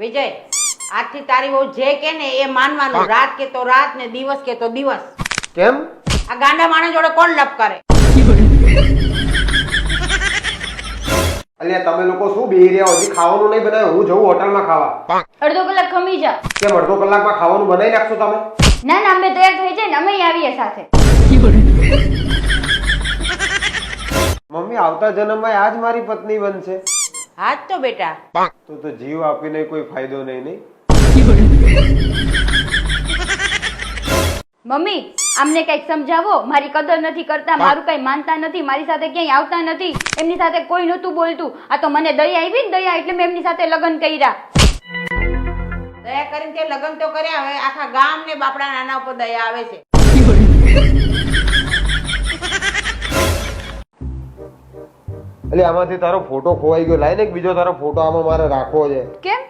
વિજય, આજથી તારી બહુ જે કે ને એ માનવાનું. રાત કે તો રાત ને દિવસ કે તો દિવસ. કેમ? આ ગાંડા માણસ જોડે કોણ લપ કરે? અલ્યા તમે લોકો શું બેહી રહ્યા? હજી ખાવાનું નહીં બનાવ્યું? હું જઉં હોટલમાં ખાવા. અડધો કલાક ખમી જા. કેમ અડધો કલાકમાં ખાવાનું બનાવી નાખશો તમે? ના ના, અમે તૈયાર થઈ જાય ને અમે આવીએ સાથે. મમ્મી આવતા જન્મમાં આજ મારી પત્ની બનશે. હા જ તો બેટા. તો જીવ આપીને કોઈ ફાયદો નહીં. મમ્મી, આમને કઈક સમજાવો. મારી કદર નથી કરતા, મારું કઈ માનતા નથી, મારી સાથે ક્યાંય આવતા નથી. એમની સાથે કોઈ નહોતું બોલતું. આ તો મને દયા આવી ને દયા, એટલે મેં એમની સાથે લગ્ન કર્યા. દયા કરીને તે લગ્ન તો કર્યા, હવે આખા ગામ ને બાપડા નાના ઉપર દયા આવે છે. એટલે આમાંથી તારો ફોટો ખોવાઈ ગયો. લાઈને બીજો તારો ફોટો આમાં મારે રાખવો છે. કેમ?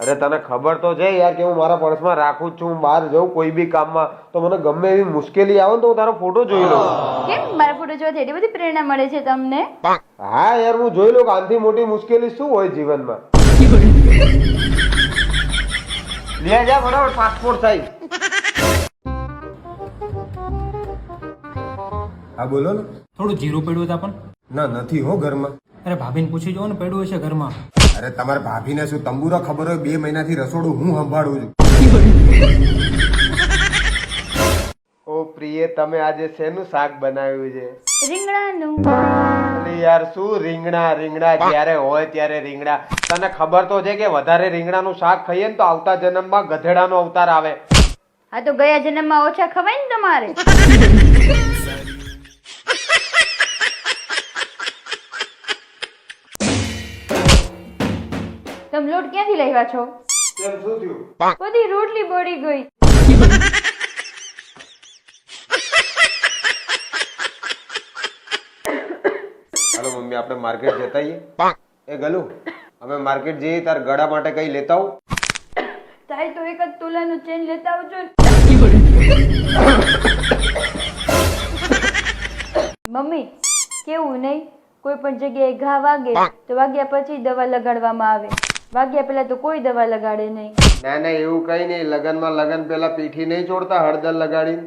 અરે તને ખબર તો છે યાર કે હું મારા પર્સમાં રાખું જ છું. હું બહાર જાઉં કોઈ બી કામમાં તો મને ગમે એવી મુશ્કેલી આવે ને તો હું તારો ફોટો જોઈ લઉં. કેમ? મારા ફોટો જોવાથી એટલી બધી પ્રેરણા મળે છે તમને? હા યાર, હું જોઈ લઉં કે આનાથી મોટી મુશ્કેલી શું હોય જીવનમાં. લે જા બરાબર, પાસપોર્ટ સાઈઝ. હા બોલો ને. થોડું જીરું પડ્યું હતા પણ. ના નથી હો ઘરમાં. અરે ભાભીને પૂછી જો ને, પડ્યું હશે ઘરમાં. અરે તમારા ભાભીને શું તંબુરો ખબર હોય? 2 મહિનાથી રસોડું હું સંભાળું છું. ઓ પ્રિય, તમે આજે શેનું શાક બનાવ્યું છે? રીંગણાનું. અરે યાર શું રીંગણા જ્યારે હોય ત્યારે રીંગણા. તને ખબર તો છે કે વધારે રીંગણાનું શાક ખાઈએ ને તો આવતા જન્મમાં ગધેડાનો અવતાર આવે. આ તો ગયા જન્મમાં ઓછા ખવાય ને તમારે. તમે લોટ ક્યાંથી લાવ્યા છો? કેમ, શું થયું? બધી રોટલી બળી ગઈ. હાલો મમ્મી, આપણે માર્કેટ જતા આવીએ. એ ગલુ, અમે માર્કેટ જઈએ. તાર ગળા માટે કઈ લેતા આવું? તારે તો એક જ તોલાનું ચેન લેતા આવજો ને. મમ્મી, કેવું નહીં, કોઈ પણ જગ્યાએ ઘા વાગે તો વાગ્યા પછી દવા લગાડવામાં આવે. વાગ્યા પહેલા તો કોઈ દવા લગાડે નહીં. ના ના, એવું કઈ નહીં. લગન પેલા પીઠી નહીં છોડતા હળદર લગાડીને.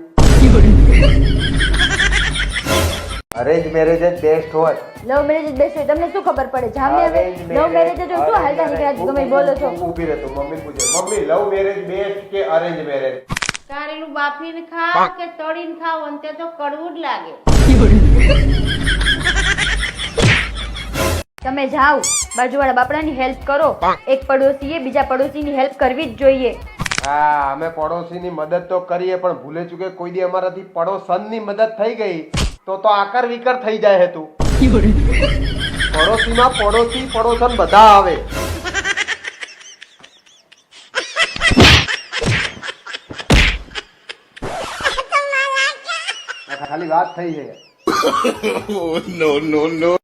અરેન્જ મેરેજ જ બેસ્ટ હોય. લવ મેરેજ જ બેસ્ટ હોય. તમને શું ખબર પડે? જામે હવે લવ મેરેજ જ શું હાલતા નીકળ્યા તમે બોલો છો? ઊભી રહે તો મમ્મી પૂછે, મમ્મી લવ મેરેજ બેસ્ટ કે અરેન્જ મેરેજ? કારેલું બાફીને ખાવ કે તળીને ખાવ, અંતે તો કડવું જ લાગે. તમે જાઓ, બાજુવાળા બાપડાની હેલ્પ કરો. એક પડોશીએ બીજા પડોશીની હેલ્પ કરવી જ જોઈએ. હા, અમે પડોશીની મદદ તો કરીએ, પણ ભૂલે ચૂકે કોઈ દી અમારાથી પડોશનની મદદ થઈ ગઈ તો આકર વિકર થઈ જાય હે તું. પડોશીમાં પડોશી પડોશન બધા આવે. ખાલી વાત થઈ છે.